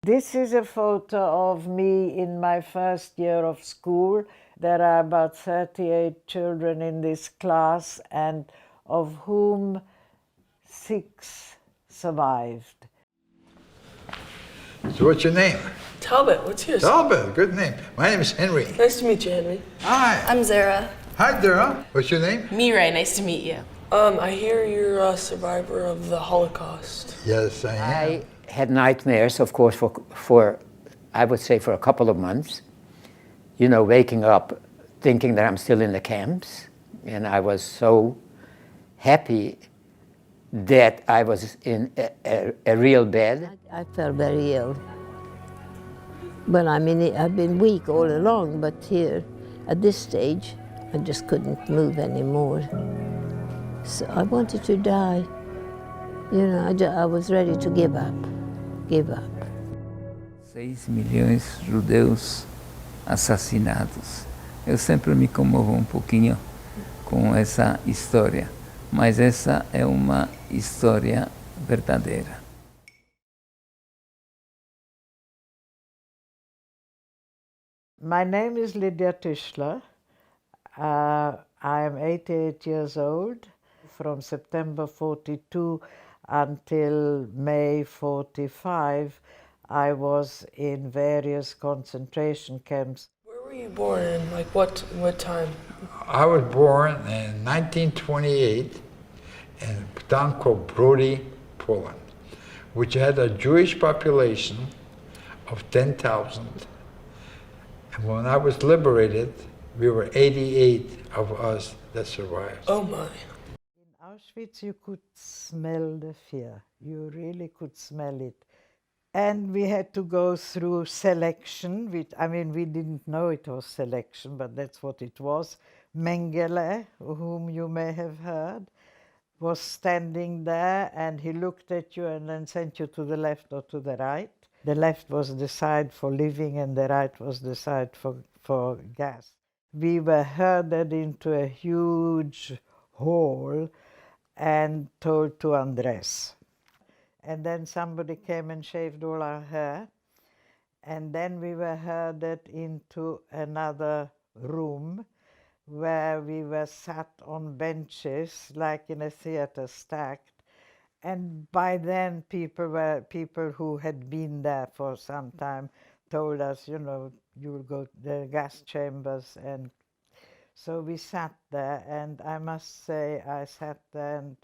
This is a photo of me in my first year of school. There are about 38 children in this class, and of whom 6 survived. So what's your name? Talbot, what's yours? Talbot, good name. My name is Henry. Nice to meet you, Henry. Hi. I'm Zara. Hi, Dara. What's your name? Mirai, nice to meet you. I hear you're a survivor of the Holocaust. Yes, I am. I had nightmares, of course, for I would say for a couple of months. You know, waking up thinking that I'm still in the camps. And I was so happy that I was in a real bed. I felt very ill. Well, I mean, I've been weak all along, but here, at this stage, I just couldn't move anymore. So I wanted to die. You know, I was ready to give up. 6 milhões de judeus assassinados. Eu sempre me comovo pouquinho com essa história, mas essa é uma história verdadeira. My name is Lydia Tischler. I am 88 years old. From September 42 until May 45, I was in various concentration camps. Where were you born in? Like what time? I was born in 1928 in a town called Brody, Poland, which had a Jewish population of 10,000. And when I was liberated, we were 88 of us that survived. Oh my. In Auschwitz, you could smell the fear. You really could smell it. And we had to go through selection. We didn't know it was selection, but that's what it was. Mengele, whom you may have heard, was standing there, and he looked at you and then sent you to the left or to the right. The left was the side for living and the right was the side for gas. We were herded into a huge hall and told to undress. And then somebody came and shaved all our hair. And then we were herded into another room where we were sat on benches, like in a theater, stacked. And by then, people who had been there for some time told us, you know, you will go to the gas chambers. And so we sat there, and I must say, I sat there and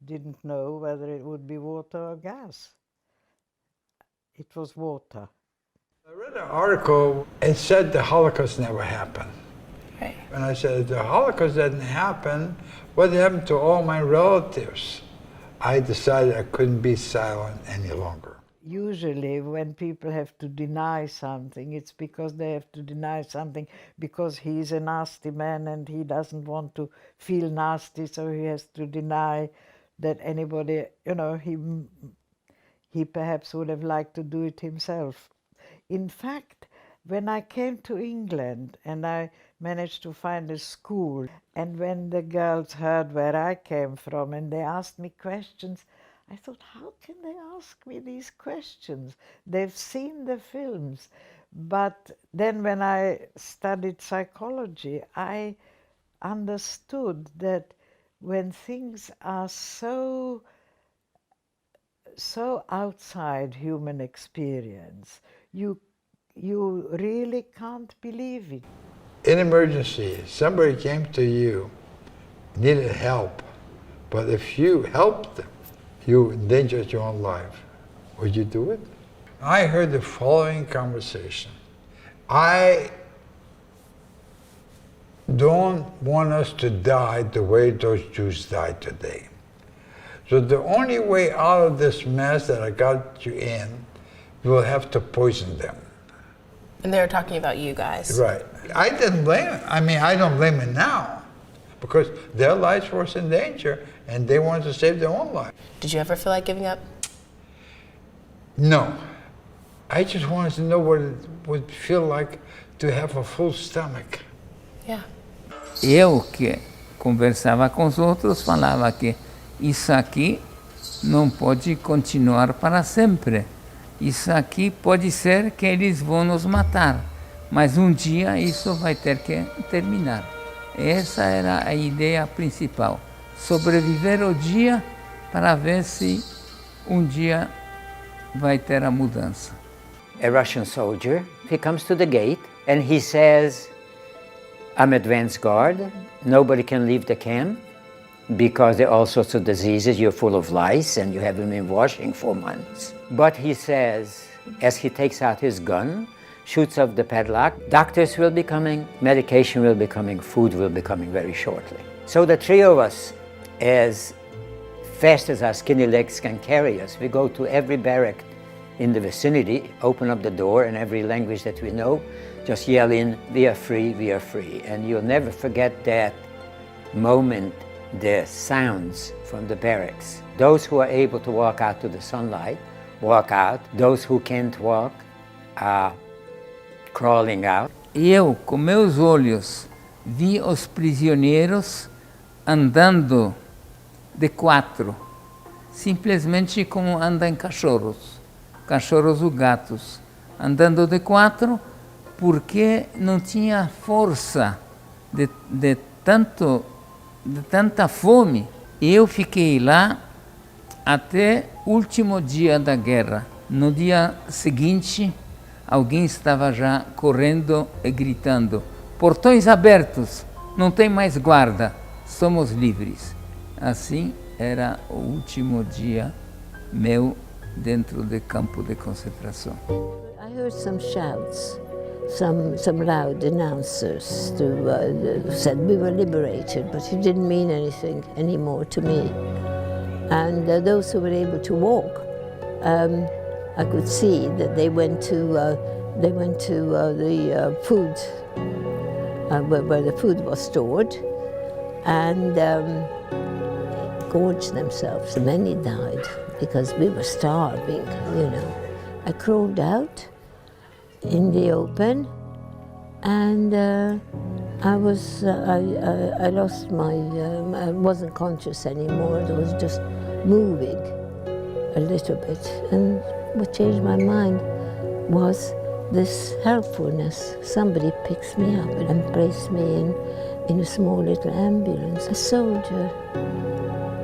didn't know whether it would be water or gas. It was water. I read an article, it said the Holocaust never happened. Right. And I said, if the Holocaust didn't happen, what happened to all my relatives? I decided I couldn't be silent any longer. Usually when people have to deny something, it's because they have to deny something because he's a nasty man and he doesn't want to feel nasty, so he has to deny that anybody, you know, he perhaps would have liked to do it himself. In fact, when I came to England and I managed to find a school, and when the girls heard where I came from and they asked me questions, I thought, how can they ask me these questions? They've seen the films. But then when I studied psychology, I understood that when things are so outside human experience, you really can't believe it. In emergency, somebody came to you, needed help, but if you helped them, you endangered your own life. Would you do it? I heard the following conversation. I don't want us to die the way those Jews died today. So the only way out of this mess that I got you in, you will have to poison them. And they were talking about you guys. Right. I didn't blame them. I mean, I don't blame them now because their lives were in danger and they wanted to save their own life. Did you ever feel like giving up? No. I just wanted to know what it would feel like to have a full stomach. Yeah. Eu que conversava com os outros falava que isso aqui não pode continuar para sempre. isso aqui pode ser que eles vão nos matar, mas um dia isso vai ter que terminar. Essa era a ideia principal, sobreviver ao dia para ver se um dia vai ter a mudança. A Russian soldier, he comes to the gate and he says, I'm advance guard, nobody can leave the camp because there are all sorts of diseases, you're full of lice and you haven't been washing for months. But he says, as he takes out his gun, shoots off the padlock, doctors will be coming, medication will be coming, food will be coming very shortly. So the three of us, as fast as our skinny legs can carry us, we go to every barrack in the vicinity, open up the door in every language that we know, just yell in, we are free, we are free. And you'll never forget that moment, the sounds from the barracks. Those who are able to walk out to the sunlight, walk out. Those who can't walk are crawling out. Eu, com meus olhos, vi os prisioneiros andando de quatro, simplesmente como andam cachorros ou gatos, andando de quatro, porque não tinha força de tanta fome. E eu fiquei lá até o último dia da guerra. No dia seguinte, alguém estava já correndo e gritando: portões abertos, não tem mais guarda, somos livres. Assim era o último dia meu dentro do campo de concentração. I heard some shouts, some loud announcers said we were liberated, but it didn't mean anything anymore to me. And those who were able to walk, I could see that they went to the food, where the food was stored, and gorged themselves. Many died because we were starving, you know. I crawled out in the open, and I lost my, I wasn't conscious anymore. I was just moving a little bit. And what changed my mind was this helpfulness. Somebody picks me up and placed me in a small little ambulance, a soldier.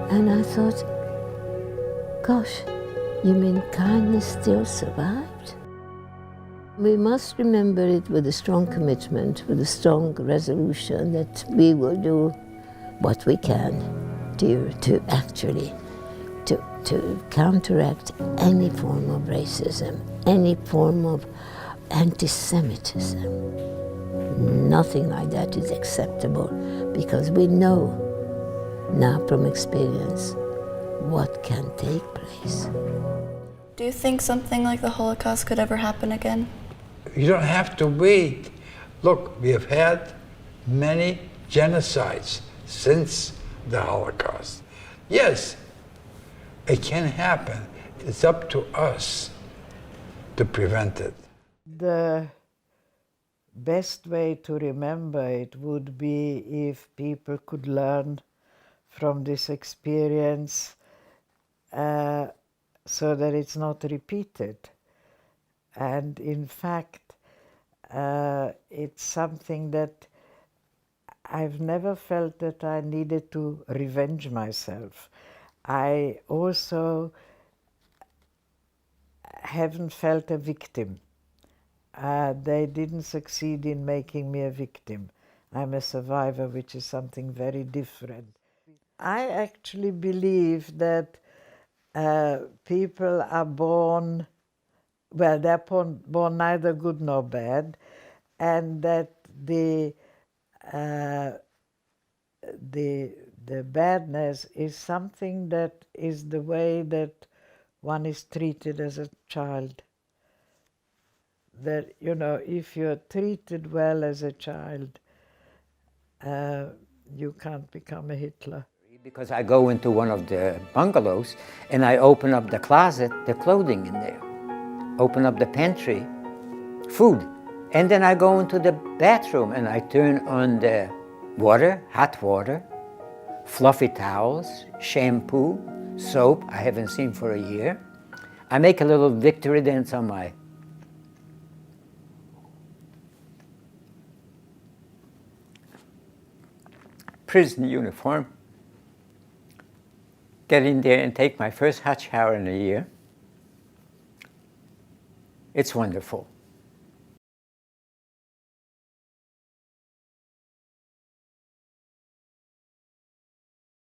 And I thought, gosh, you mean kindness still survived? We must remember it with a strong commitment, with a strong resolution that we will do what we can to actually to counteract any form of racism, any form of anti-Semitism. Nothing like that is acceptable, because we know now from experience what can take place. Do you think something like the Holocaust could ever happen again? You don't have to wait. Look, we have had many genocides since the Holocaust. Yes, it can happen. It's up to us to prevent it. The best way to remember it would be if people could learn from this experience so that it's not repeated. And in fact, it's something that I've never felt that I needed to revenge myself. I also haven't felt a victim. They didn't succeed in making me a victim. I'm a survivor, which is something very different. I actually believe that people are born, well, they're born neither good nor bad, and that the badness is something that is the way that one is treated as a child. That, you know, if you're treated well as a child, you can't become a Hitler. Because I go into one of the bungalows and I open up the closet, the clothing in there, open up the pantry, food. And then I go into the bathroom and I turn on the water, hot water, fluffy towels, shampoo, soap I haven't seen for a year. I make a little victory dance on my prison uniform, get in there and take my first hot shower in a year. It's wonderful.